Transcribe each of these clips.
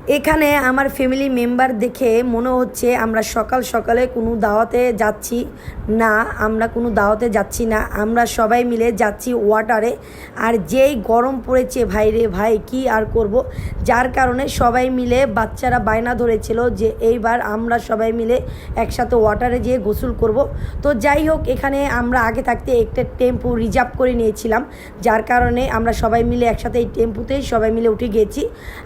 এখানে আমার family member দেখে মনে হচ্ছে আমরা সকাল সকালে কোনো দাওয়াতে যাচ্ছি না। আমরা কোনো দাওয়াতে যাচ্ছি না, আমরা সবাই মিলে যাচ্ছি ওয়াটারে। আর যেই গরম পড়েছে ভাই রে ভাই, কি আর করব, যার কারণে সবাই মিলে বাচ্চারা বায়না ধরেছিল যে এইবার আমরা সবাই মিলে একসাথে ওয়াটারে যেয়ে গোসল করব। তো যাই হোক, এখানে আমরা আগে থাকতে একটা টেম্পু রিজার্ভ করে নিয়েছিলাম, যার কারণে আমরা সবাই মিলে একসাথে এই টেম্পুতেই সবাই মিলে উঠে গিয়েছি।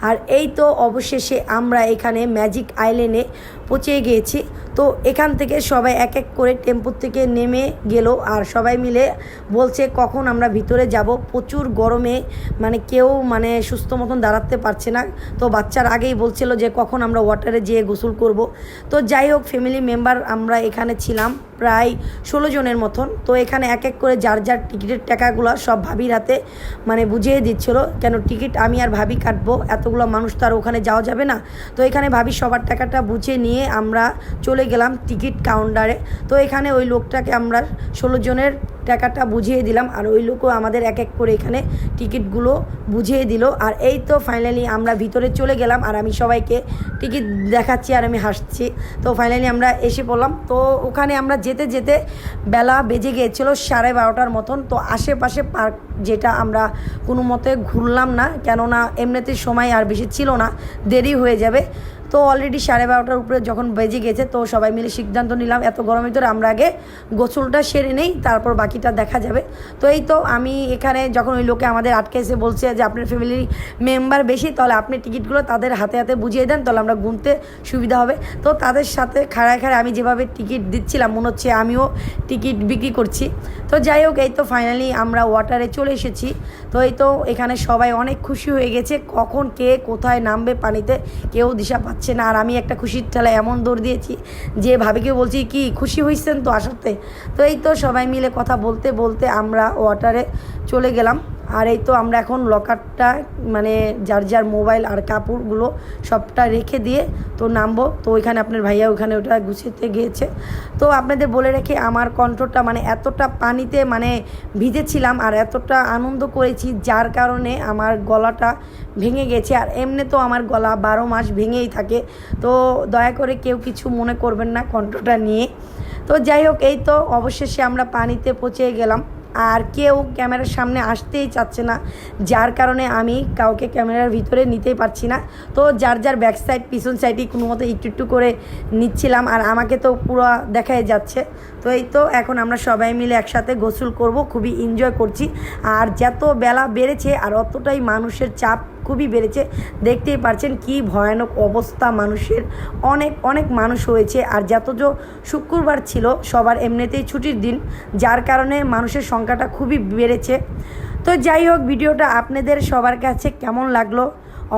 আর এই তো অবশেষে আমরা এখানে ম্যাজিক আইল্যান্ডে পৌঁছে গিয়েছি। তো এখান থেকে সবাই এক এক করে টেম্পুর থেকে নেমে গেল, আর সবাই মিলে বলছে কখন আমরা ভিতরে যাব। প্রচুর গরমে কেউ সুস্থ মতন দাঁড়াতে পারছে না। তো বাচ্চার আগেই বলছিল যে কখন আমরা ওয়াটারে যেয়ে গোসল করব। তো যাই হোক, ফ্যামিলি মেম্বার আমরা এখানে ছিলাম প্রায় 16 জনের মতন। তো এখানে এক এক করে যার যার টিকিটের টাকাগুলো সব ভাবির হাতে বুঝিয়ে দিচ্ছিলো, কেন টিকিট আমি আর ভাবি কাটবো, এতগুলো মানুষ তো আর ওখানে যাওয়া যাবে না। তো এখানে ভাবি সবার টাকাটা বুঝিয়ে নিয়ে আমরা চলে গেলাম টিকিট কাউন্টারে। তো এখানে ওই লোকটাকে আমরা 16 জনের টাকাটা বুঝিয়ে দিলাম, আর ওই লোকও আমাদের এক এক করে এখানে টিকিটগুলো বুঝিয়ে দিল। আর এই তো ফাইনালি আমরা ভিতরে চলে গেলাম, আর আমি সবাইকে টিকিট দেখাচ্ছি আর আমি হাসছি। তো ফাইনালি আমরা এসে পড়লাম। তো ওখানে আমরা যেতে যেতে বেলা বেজে গিয়েছিলো 12:30টার মতন। তো আশেপাশে পার্ক যেটা আমরা কোনো মতে ঘুরলাম না, কেননা এমনিতে সময় আর বেশি ছিল না, দেরি হয়ে যাবে। তো অলরেডি 12:30টার উপরে যখন বেজে গেছে, তো সবাই মিলে সিদ্ধান্ত নিলাম এত গরমের ভিতরে আমরা আগে গোসলটা সেরে নেই, তারপর বাকিটা দেখা যাবে। তো এই তো আমি এখানে যখন ওই লোকে আমাদের আটকে এসে বলছে যে আপনার ফ্যামিলির মেম্বার বেশি, তাহলে আপনি টিকিটগুলো তাদের হাতে হাতে বুঝিয়ে দেন, তাহলে আমরা গুনতে সুবিধা হবে। তো তাদের সাথে খাড়ায় খাড়ায় আমি যেভাবে টিকিট দিচ্ছিলাম মনে হচ্ছে আমিও টিকিট বিক্রি করছি। তো যাই হোক, এই তো ফাইনালি আমরা ওয়াটারে চলে এসেছি। তো এই তো এখানে সবাই অনেক খুশি হয়ে গেছে, কখন কে কোথায় নামবে পানিতে কেউ দিশা পাচ্ছে না। আর আমি একটা খুশির ঠেলায় এমন দৌড় দিয়েছি যে ভাবিকে বলছি কি খুশি হয়েছেন তো আসাতে। তো এই তো সবাই মিলে কথা বলতে বলতে আমরা ওয়াটারে চলে গেলাম। আর এই তো আমরা এখন লকারটা যার যার মোবাইল আর কাপড়গুলো সবটা রেখে দিয়ে তো নামবো। তো ওইখানে আপনার ভাইয়া ওইখানে ওটা গুছিয়ে গিয়েছে। তো আপনাদের বলে রেখে আমার কণ্ঠটা এতটা পানিতে ভিজেছিলাম আর এতটা আনন্দ করেছি, যার কারণে আমার গলাটা ভেঙে গেছে। আর এমনি তো আমার গলা 12 মাস ভেঙেই থাকে, তো দয়া করে কেউ কিছু মনে করবেন না কণ্ঠটা নিয়ে। তো যাই হোক, এই তো অবশেষে আমরা পানিতে পৌঁছে গেলাম। আর কেউ ক্যামেরার সামনে আসতেই চাচ্ছে না, যার কারণে আমি কাউকে ক্যামেরার ভিতরে নিতেই পারছি না। তো যার যার ব্যাক সাইড পিছন সাইডই কোনো মতো একটু একটু করে নিচ্ছিলাম, আর আমাকে তো পুরো দেখাই যাচ্ছে। তো এই তো এখন আমরা সবাই মিলে একসাথে গোসল করব, খুবই এনজয় করছি। আর যত বেলা বেড়েছে আর অতটাই মানুষের চাপ খুবই বেড়েছে, দেখতেই পারছেন কি ভয়ানক অবস্থা মানুষের, অনেক অনেক মানুষ হয়েছে। আর শুক্রবার ছিল, সবার এমনিতেই ছুটির দিন, যার কারণে মানুষের সংখ্যাটা খুবই বেড়েছে। তো যাই হোক, ভিডিওটা আপনাদের সবার কাছে কেমন লাগলো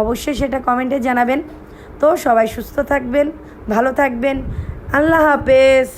অবশ্যই সেটা কমেন্টে জানাবেন। তো সবাই সুস্থ থাকবেন, ভালো থাকবেন, আল্লাহ হাফেজ।